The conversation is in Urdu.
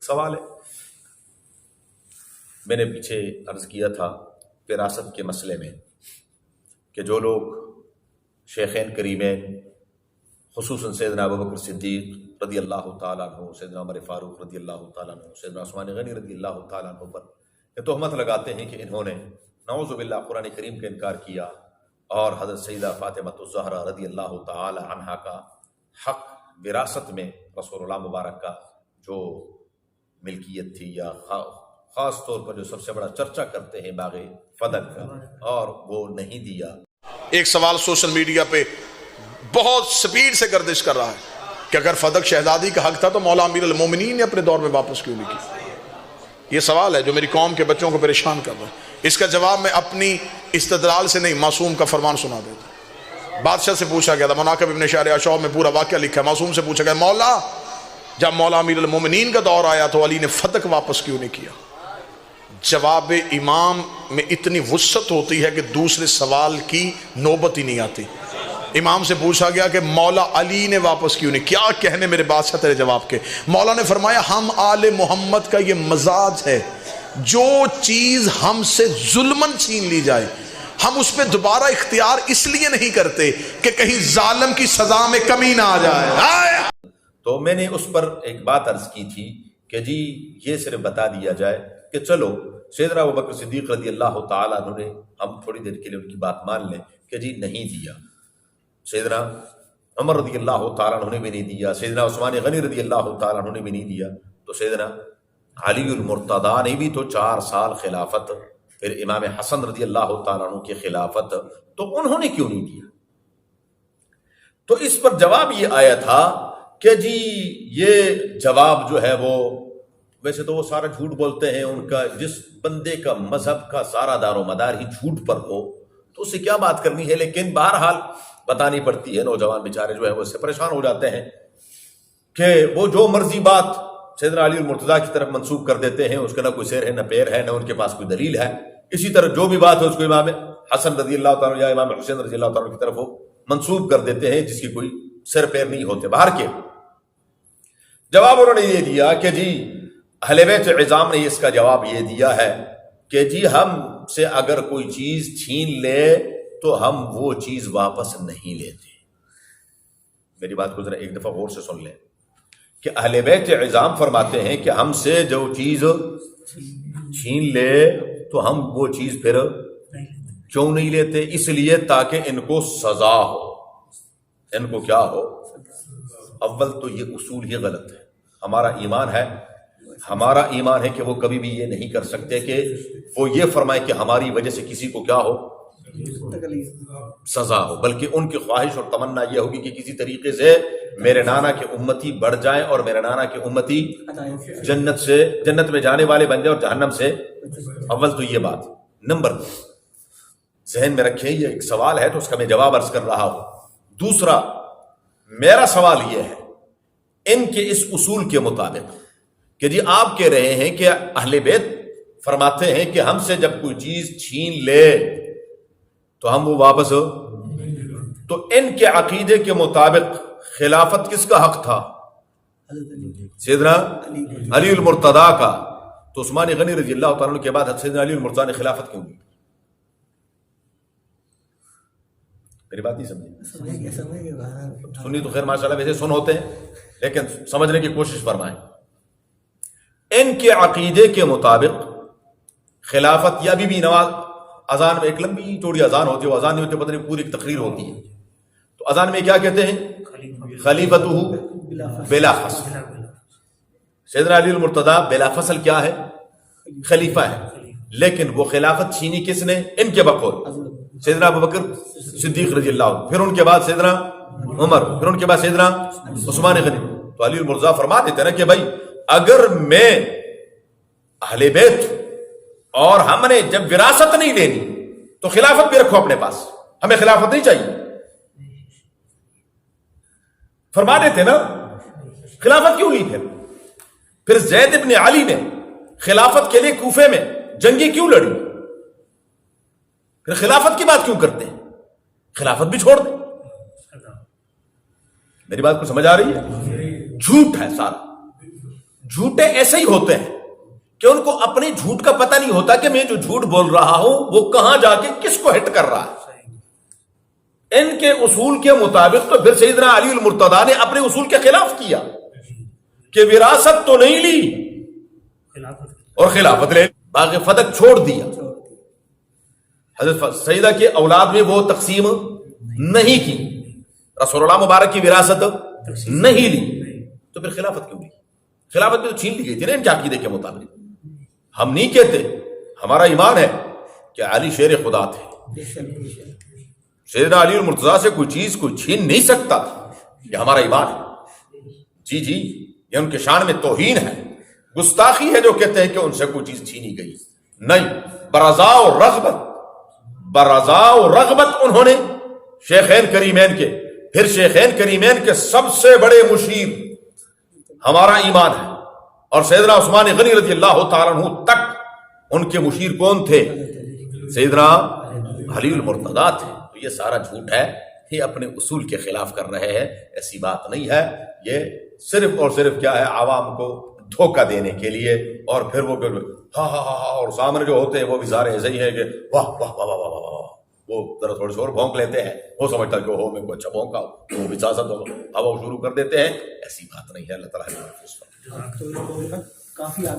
سوال ہے، میں نے پیچھے عرض کیا تھا وراثت کے مسئلے میں کہ جو لوگ شیخین کریمین خصوصاً سیدنا ابوبکر صدیق رضی اللہ تعالیٰ عنہ، سیدنا عمر فاروق رضی اللہ تعالیٰ عنہ، سیدنا عثمان غنی رضی اللہ تعالیٰ عنہ پر یہ تہمت لگاتے ہیں کہ انہوں نے نعوذ باللہ قرآن کریم کا انکار کیا اور حضرت سیدہ فاطمہ الزہرا رضی اللہ تعالی عنہا کا حق وراثت میں رسول اللہ مبارک کا جو ملکیت تھی، یا خاص طور پر جو سب سے بڑا چرچا کرتے ہیں باغ فدق کا، اور وہ نہیں دیا۔ ایک سوال سوشل میڈیا پہ بہت سپیڈ سے گردش کر رہا ہے کہ اگر فدق شہزادی کا حق تھا تو مولا امیر المومنین نے اپنے دور میں واپس کیوں نہیں کی؟ یہ سوال ہے جو میری قوم کے بچوں کو پریشان کر رہا ہے۔ اس کا جواب میں اپنی استدلال سے نہیں، معصوم کا فرمان سنا دیتا۔ بادشاہ سے پوچھا گیا تھا، مناقب ابن شہر عشوب میں پورا واقعہ لکھا ہے، معصوم سے پوچھا گیا مولا جب مولا امیر المومنین کا دور آیا تو علی نے فدق واپس کیوں نہیں کیا؟ جواب امام میں اتنی وسعت ہوتی ہے کہ دوسرے سوال کی نوبت ہی نہیں آتی۔ امام سے پوچھا گیا کہ مولا علی نے واپس کیوں نہیں کیا؟ کہنے میرے بادشاہ تیرے جواب کے۔ مولا نے فرمایا ہم آل محمد کا یہ مزاج ہے، جو چیز ہم سے ظلمن چھین لی جائے ہم اس پہ دوبارہ اختیار اس لیے نہیں کرتے کہ کہیں ظالم کی سزا میں کمی نہ آ جائے۔ تو میں نے اس پر ایک بات عرض کی تھی کہ جی یہ صرف بتا دیا جائے کہ چلو سیدنا ابوبکر صدیق رضی اللہ تعالیٰ عنہ نے، ہم تھوڑی دیر کے لیے ان کی بات مان لیں کہ جی نہیں دیا، سیدنا عمر رضی اللہ تعالیٰ عنہ نے بھی نہیں دیا، سیدنا عثمان غنی رضی اللہ تعالیٰ عنہ نے بھی نہیں دیا، تو سیدنا علی المرتضیٰ نے بھی تو 4 سال خلافت، پھر امام حسن رضی اللہ تعالیٰ عنہ کی خلافت، تو انہوں نے کیوں نہیں دیا؟ تو اس پر جواب یہ آیا تھا کہ جی یہ جواب جو ہے وہ ویسے تو وہ سارا جھوٹ بولتے ہیں، ان کا جس بندے کا مذہب کا سارا دار و مدار ہی جھوٹ پر ہو تو اسے کیا بات کرنی ہے، لیکن بہرحال بتانی پڑتی ہے۔ نوجوان بیچارے جو ہیں وہ اس سے پریشان ہو جاتے ہیں کہ وہ جو مرضی بات سیدنا علی المرتضیٰ کی طرف منسوب کر دیتے ہیں، اس کا نہ کوئی سیر ہے نہ پیر ہے، نہ ان کے پاس کوئی دلیل ہے۔ اسی طرح جو بھی بات ہے اس کو امام حسن رضی اللہ تعالیٰ یا امام حسین رضی اللہ تعالیٰ کی طرف وہ منسوب کر دیتے ہیں جس کی کوئی سر پیر نہیں ہوتے۔ باہر کے جواب انہوں نے یہ دیا کہ جی اہل بیت عظام نے اس کا جواب یہ دیا ہے کہ جی ہم سے اگر کوئی چیز چھین لے تو ہم وہ چیز واپس نہیں لیتے۔ میری بات کو ذرا ایک دفعہ غور سے سن لیں کہ اہل بیت عظام فرماتے ہیں کہ ہم سے جو چیز چھین لے تو ہم وہ چیز پھر کیوں نہیں لیتے؟ اس لیے تاکہ ان کو سزا ہو۔ ان کو کیا ہو؟ اول تو یہ اصول ہی غلط ہے۔ ہمارا ایمان ہے کہ وہ کبھی بھی یہ نہیں کر سکتے کہ وہ یہ فرمائے کہ ہماری وجہ سے کسی کو کیا ہو؟ سزا ہو، بلکہ ان کی خواہش اور تمنا یہ ہوگی کہ کسی طریقے سے میرے نانا کے امتی بڑھ جائیں اور میرے نانا کے امتی جنت میں جانے والے بن جائیں اور جہنم سے۔ اول تو یہ بات۔ نمبر 2 ذہن میں رکھیں، یہ ایک سوال ہے تو اس کا میں جواب عرض کر رہا ہوں۔ دوسرا میرا سوال یہ ہے ان کے اس اصول کے مطابق کہ جی آپ کہہ رہے ہیں کہ اہل بیت فرماتے ہیں کہ ہم سے جب کوئی چیز چھین لے تو ہم وہ واپس ہو، تو ان کے عقیدے کے مطابق خلافت کس کا حق تھا؟ سیدنا علی المرتضیٰ کا۔ تو عثمان غنی رضی اللہ تعالیٰ عنہ کے بعد سیدنا علی المرتضیٰ نے خلافت کیوں دی؟ میری بات نہیں سمجھی؟ سنی تو خیر ماشاءاللہ ویسے سن ہوتے ہیں لیکن سمجھنے کی کوشش فرمائیں۔ ان کے عقیدے کے مطابق خلافت یا بی نواز اذان میں ایک لمبی چوڑی اذان ہوتی ہے، وہ اذان نہیں ہوتی، پتہ نہیں پوری ایک تقریر ہوتی ہے، تو اذان میں کیا کہتے ہیں؟ خلیفتہ بلا فصل۔ سیدنا علی المرتضیٰ بلا فصل کیا ہے؟ خلیفہ ہے، لیکن وہ خلافت چھینی کس نے؟ ان کے بقول سیدنا ابوبکر صدیق رضی اللہ عنہ، پھر ان کے بعد سیدنا عمر، پھر ان کے بعد سیدنا عثمان غنی۔ تو علی المرتضیٰ فرما دیتے نا کہ بھائی اگر میں اہل بیت اور ہم نے جب وراثت نہیں لینی تو خلافت بھی رکھو اپنے پاس، ہمیں خلافت نہیں چاہیے۔ فرما دیتے نا، خلافت کیوں لی؟ پھر زید ابن علی نے خلافت کے لیے کوفے میں جنگی کیوں لڑی؟ پھر خلافت کی بات کیوں کرتے ہیں؟ خلافت بھی چھوڑ دیں۔ میری بات کو سمجھ آ رہی ہے؟ جھوٹ ہے سارا، جھوٹے ایسے ہی ہوتے ہیں کہ ان کو اپنے جھوٹ کا پتہ نہیں ہوتا کہ میں جو جھوٹ بول رہا ہوں وہ کہاں جا کے کس کو ہٹ کر رہا ہے۔ ان کے اصول کے مطابق تو پھر سیدنا علی المرتضیٰ نے اپنے اصول کے خلاف کیا کہ وراثت تو نہیں لی اور خلافت لے، باقی فدق چھوڑ دیا۔ حضرت سیدہ کے اولاد میں وہ تقسیم نہیں کی، رسول اللہ مبارک کی وراثت نہیں لی، تو پھر خلافت کیوں لی؟ خلافت میں تو چھین لی گئی تھی نا ان کے عقیدے کے مطابق۔ ہم نہیں کہتے، ہمارا ایمان ہے کہ علی شیر خدا تھے، سیدنا علی المرتضیٰ سے کوئی چیز کوئی چھین نہیں سکتا، یہ ہمارا ایمان ہے۔ جی جی، یہ ان کے شان میں توہین ہے، گستاخی ہے جو کہتے ہیں کہ ان سے کوئی چیز چھینی گئی، نہیں، برضا و رغبت، برضا و رغبت انہوں نے شیخین کریمین کے، پھر شیخین کریمین کے سب سے بڑے مشیر ہمارا ایمان ہے، اور سیدنا عثمان غنی رضی اللہ تعالیٰ عنہ تک ان کے مشیر کون تھے؟ سیدنا علی المرتضیٰ تھے۔ تو یہ سارا جھوٹ ہے، یہ اپنے اصول کے خلاف کر رہے ہیں، ایسی بات نہیں ہے، یہ صرف اور صرف کیا ہے، عوام کو دھوکہ دینے کے لیے، اور پھر وہ ہاں ہاں ہاں ہاں، اور سامنے جو ہوتے ہیں وہ بھی سارے ایسے ہی ہیں کہ واہ واہ واہ واہ واہ واہ واہ، وہ ذرا تھوڑے سے اور بھونک لیتے ہیں، وہ سمجھتا کہ ہو میں کو اچھا بھونکا، وہ بھی ساتھ ہوا شروع کر دیتے ہیں، ایسی بات نہیں ہے۔ اللہ تعالیٰ کافی آگے